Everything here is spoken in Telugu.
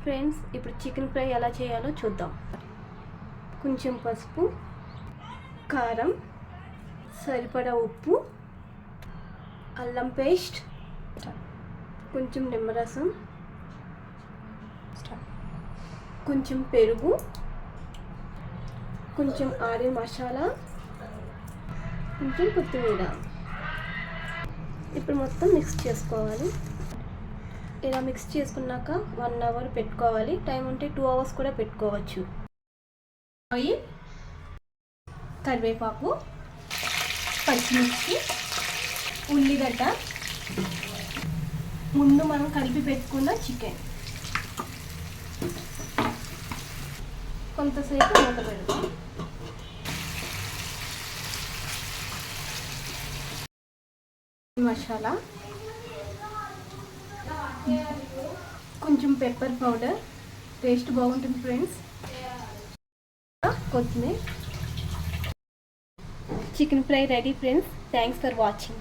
ఫ్రెండ్స్, ఇప్పుడు చికెన్ ఫ్రై ఎలా చేయాలో చూద్దాం. కొంచెం పసుపు, కారం, సరిపడా ఉప్పు, అల్లం పేస్ట్, కొంచెం నిమ్మరసం, కొంచెం పెరుగు, కొంచెం ఆనియన్ మసాలా, కొంచెం కొత్తిమీర. ఇప్పుడు మొత్తం మిక్స్ చేసుకోవాలి. ఇలా మిక్స్ చేసుకున్నాక 1 అవర్ పెట్టుకోవాలి. టైం ఉంటే 2 అవర్స్ కూడా పెట్టుకోవచ్చు. ఆయిల్, కరివేపాకు, పచ్చిమిర్చి, ఉల్లిగడ్డ, ముందు మనం కలిపి పెట్టుకున్న చికెన్, కొంతసేపు మూత పెడతాం. మసాలా, కొంచెం పెప్పర్ పౌడర్, టేస్ట్ బాగుంటుంది ఫ్రెండ్స్. కొత్తిమీర. Chicken fry ready friends. Thanks for watching.